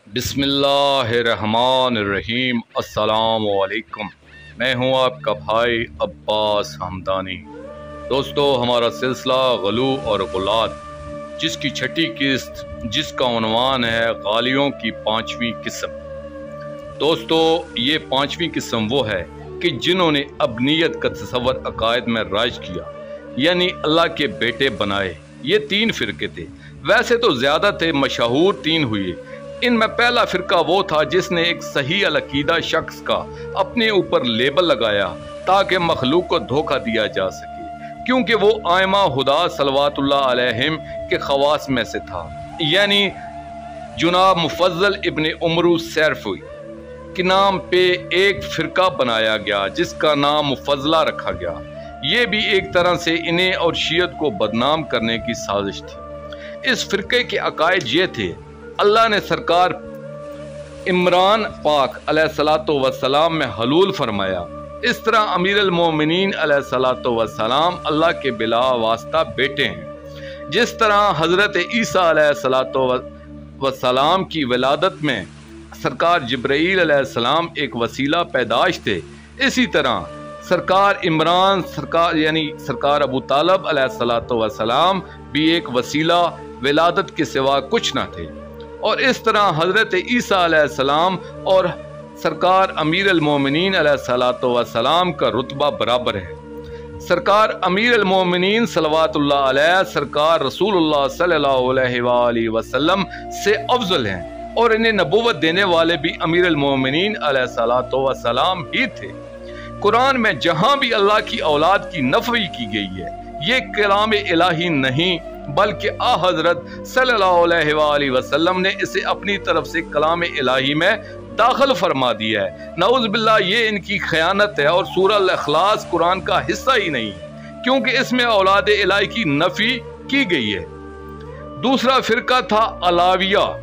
बिस्मिल्लाहिर्रहमानिर्रहीम। अस्सलामुअलैकुम। मैं हूं आपका भाई अब्बास हमदानी। दोस्तों, हमारा सिलसिला गलू और गुलात, जिसकी छठी किस्त, जिसका उन्वान है गालियों की पांचवी किस्म। दोस्तों, ये पांचवी किस्म वो है कि जिन्होंने अबनियत का तसव्वुर अकायद में राज किया, यानी अल्लाह के बेटे बनाए। ये तीन फ़िरके थे, वैसे तो ज़्यादा थे, मशहूर तीन हुए। इनमें पहला फ़िरका वो था जिसने एक सही अल-अक़ीदा शख्स का अपने ऊपर लेबल लगाया ताकि मखलूक को धोखा दिया जा सके, क्योंकि वो आइमा हुदा सल्लल्लाहु अलैहिम के खवास में से था, यानी जनाब मुफज्जल इब्न उमरू सैरफी के नाम पे एक फ़िरका बनाया गया जिसका नाम मुफज्जला रखा गया। ये भी एक तरह से इन्हें और शियत को बदनाम करने की साजिश थी। इस फ़िरके के अकायद ये थे, अल्लाह ने सरकार इमरान पाक अलैहिस्सलातु वस्सलाम में हलूल फरमाया। इस तरह अमीरुल मोमिनीन अलैहिस्सलातु वस्सलाम अल्लाह के बिला वास्ता बेटे हैं। जिस तरह हज़रत ईसा अलैहिस्सलातु वस्सलाम की विलादत में सरकार जिब्राईल अलैहिस्सलाम एक वसीला पैदाश थे, इसी तरह सरकार इमरान सरकार अबू तालब अलैहिस्सलातु वस्सलाम भी एक वसीला विलादत के सिवा कुछ न थे। और इस तरह हज़रत ईसा अलैहिस्सलाम और सरकार अमीरुल मोमिनीन अलैहिस्सलातु वस्सलाम का रुतबा बराबर है। सरकार अमीरुल मोमिनीन सल्लल्लाहु अलैहि सरकार रसूलुल्लाह सल्लल्लाहु अलैहि वसल्लम से अफजल हैं, और इन्हें नबूवत देने वाले भी अमीरुल मोमिनीन अलैहिस्सलातु वस्सलाम ही थे। कुरान में जहाँ भी अल्लाह की औलाद की नफ़ी की गई है, ये कलाम इलाही नहीं बल्कि आ हज़रत सल्लल्लाहु अलैहि वसल्लम ने इसे अपनी तरफ से कलाम इलाही में दाखिल फरमा दिया है। नऊज़ बिल्लाह, ये इनकी खयानत है और सूरह अल-इखलास कुरान का हिस्सा ही नहीं है, क्योंकि इसमें औलाद इलाही की नफ़ी की गई है। दूसरा फ़िरका था अलाविया।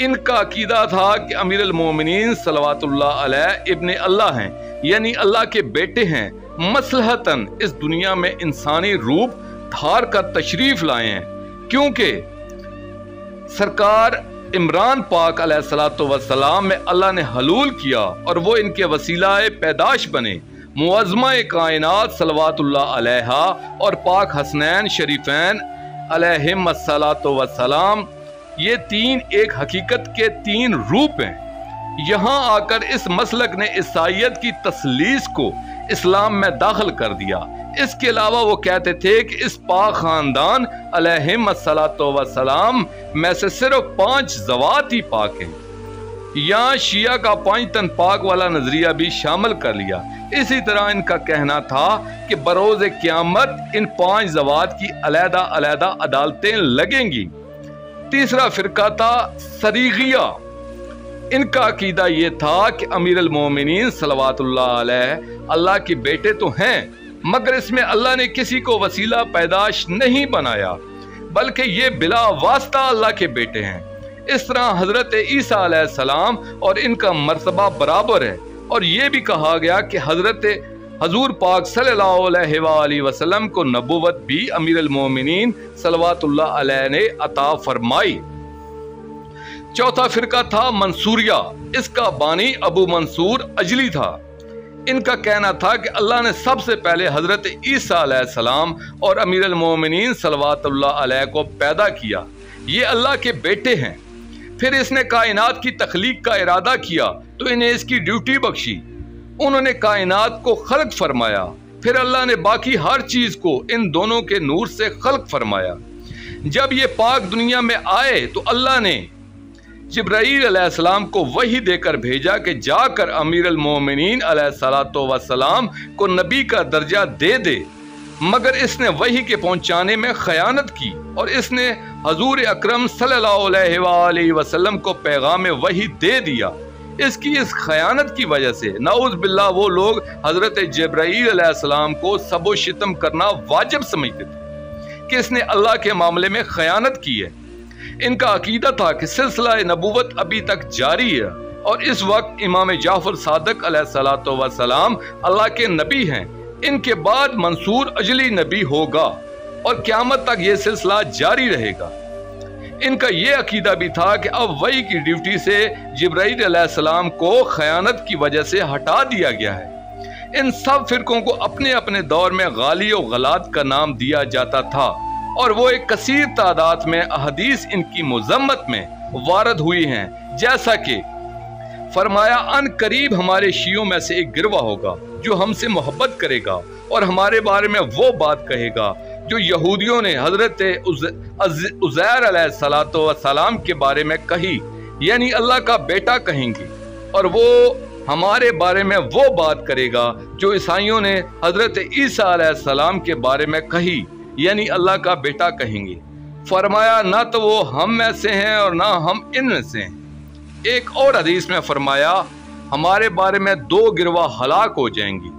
इनका अकीदा था कि अमीरुल मोमिनीन सल्लल्लाहु अलैहि इब्न अल्लाह हैं, यानी अल्लाह के बेटे हैं। मसलहतन इस दुनिया में इंसानी रूप धार कर तशरीफ लाए हैं, क्योंकि सरकार इमरान पाक अलैहिस्सलातु वस्सलाम में अल्लाह ने हलूल किया और वो इनके वसीलाए पैदाश बने। मुअज़्ज़मा कायनात सल्लल्लाहु अलैहा और पाक हसनैन शरीफैन अलैहिमुस्सलातु वस्सलाम, ये तीन एक हकीकत के तीन रूप हैं। यहाँ आकर इस मसलक ने ईसाईयत की तस्लीस को इस्लाम में दाखिल कर दिया। इसके अलावा वो कहते थे कि इस पाक ख़ानदान अलैहिमुस्सलातु वस्सलाम में से सिर्फ 5 ज़वात ही पाक हैं। यहाँ शिया का 5 तन पाक वाला नज़रिया भी शामिल कर लिया। इसी तरह इनका कहना था कि बरोज़ क़यामत इन 5 ज़वात की अलहदा अलहदा अदालतें लगेंगी। तीसरा फ़िरका था सरीगिया। इनका अकीदा ये था कि अमीरुल मोमिनीन सल्लल्लाहु अलैहि अल्लाह के बेटे तो हैं, मगर इसमें अल्लाह ने किसी को वसीला पैदाश नहीं बनाया, बल्कि ये बिला वास्ता अल्लाह के बेटे हैं। इस तरह हज़रत ईसा अलैहिस्सलाम और इनका मर्तबा बराबर है। और ये भी कहा गया कि हजूर पाक सल्लल्लाहु अलैहि वसल्लम को नबूवत भी अमीरुल मोमिनीन सल्लल्लाहु अलैहि ने अता फरमाई। चौथा फ़िरका था मंसूरिया। इसका बानी अबू मंसूर अजली था। इनका कहना था कि अल्लाह ने सबसे पहले हज़रत ईसा अलैहिस्सलाम और अमीरुल मोमिनीन सल्लल्लाहु अलैहि को पैदा किया, ये अल्लाह के बेटे हैं। फिर इसने कायनात की तख्लीक का इरादा किया तो इन्हें इसकी ड्यूटी बख्शी। उन्होंने कायनात को खल्क फरमाया, फिर अल्लाह ने बाकी हर चीज़ को इन दोनों के नूर से खल्क फरमाया। जब ये पाक दुनिया में आए तो अल्लाह ने जिब्राईल अलैहिस्सलाम को वही देकर भेजा कि जाकर अमीरुल मोमिनीन अलैहिस्सलातु वस्सलाम को नबी का दर्जा दे दे, मगर इसने वही के पहुंचाने में खयानत की और इसने हजूर अकरम सल्लल्लाहु अलैहि वसल्लम को पैगाम वही दे दिया। इसकी इस खयानत की वजह से नऊज़ बिल्लाह वो लोग हजरत जिब्राईल अलैहिस्सलाम को सबो शितम करना वाजिब समझते थे कि इसने अल्लाह के मामले में खयानत की है। इनका अकीदा था कि सिलसिला नबूवत अभी तक जारी है और इस वक्त इमाम जाफर सादिक अलैहिस्सलातु वस्सलाम अल्लाह के नबी हैं। इनके बाद मंसूर अजली नबी होगा और क़यामत तक ये सिलसिला जारी रहेगा। इनका ये अकीदा भी था कि अब वही की ड्यूटी से जिब्राईल अलैहिस्सलाम को खयानत की वजह से हटा दिया गया है। इन सब फिरकों को अपने अपने दौर में गाली और गलात का नाम दिया जाता था और वो एक कसीर तादाद में अहदीस इनकी मुजम्मत में वारद हुई हैं, जैसा कि फरमाया अन करीब हमारे शियों में से एक गिरवा होगा जो हमसे मोहब्बत करेगा और हमारे बारे में वो बात कहेगा जो यहूदियों ने हजरत उज़ैर अलैहिस्सलाम के बारे में कही, यानी अल्लाह का बेटा कहेंगे, और वो हमारे बारे में वो बात करेगा जो ईसाइयों ने हजरत ईसा अलैहिस्सलाम के बारे में कही, यानी अल्लाह का बेटा कहेंगे। फरमाया ना तो वो हम में से हैं और ना हम इनमें से हैं। एक और हदीस में फरमाया हमारे बारे में दो गिरवा हलाक हो जाएंगी,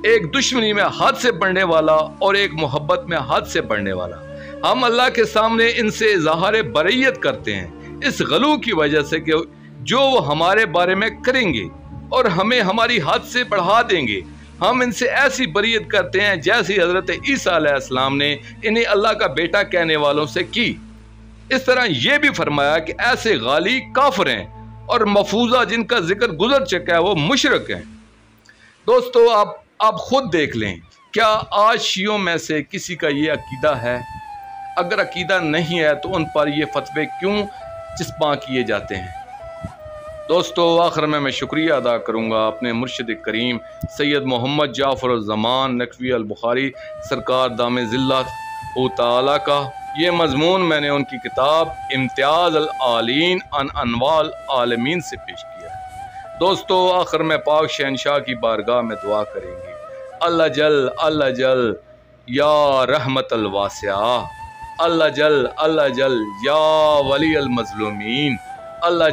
एक दुश्मनी में हद से बढ़ने वाला और एक मोहब्बत में हद से बढ़ने वाला। हम अल्लाह के सामने इनसे इज़हार बरैयत करते हैं इस गलू की वजह से कि जो वो हमारे बारे में करेंगे और हमें हमारी हद से बढ़ा देंगे। हम इनसे ऐसी बरैयत करते हैं जैसी हजरत ईसा अलैहिस्सलाम ने इन्हें अल्लाह का बेटा कहने वालों से की। इस तरह यह भी फरमाया कि ऐसे गाली काफिर हैं और मफूजा जिनका जिक्र गुजर चुका है वो मुशरिक हैं। दोस्तों आप खुद देख लें, क्या आज शियों में से किसी का ये अकीदा है? अगर अकीदा नहीं है तो उन पर ये फतवे क्यों चिस्पा किए जाते हैं? दोस्तों आखिर में मैं शुक्रिया अदा करूँगा अपने मुर्शिद करीम सैयद मोहम्मद जाफ़र ज़मान नकवी अल बुखारी सरकार दामे ज़िल्लत ताला का। ये मजमून मैंने उनकी किताब इम्तियाज़ अल आलीन अन अनवाल आलमीन से पेश किया है। दोस्तों आखिर में पाक शहनशाह की बारगाह में दुआ करेंगे, अल्लाह जल या रहमत अल वासिया, अल्लाह जल या वली अल मज़लूमीन, अल्लाह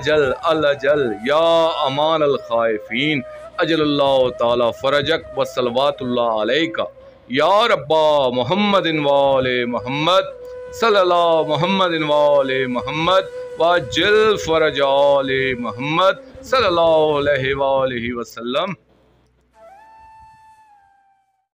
जल या अमान अल खाइफीन, अजलल्लाहु ताला फरजक व सलवातुल्लाह अलैका या रब्बा मुहम्मदिन वाले मोहम्मद सल्लल्लाहु मुहम्मदिन वाले मोहम्मद वाजिल फरज आले मोहम्मद सल्लल्लाहु अलैहि वसल्लम।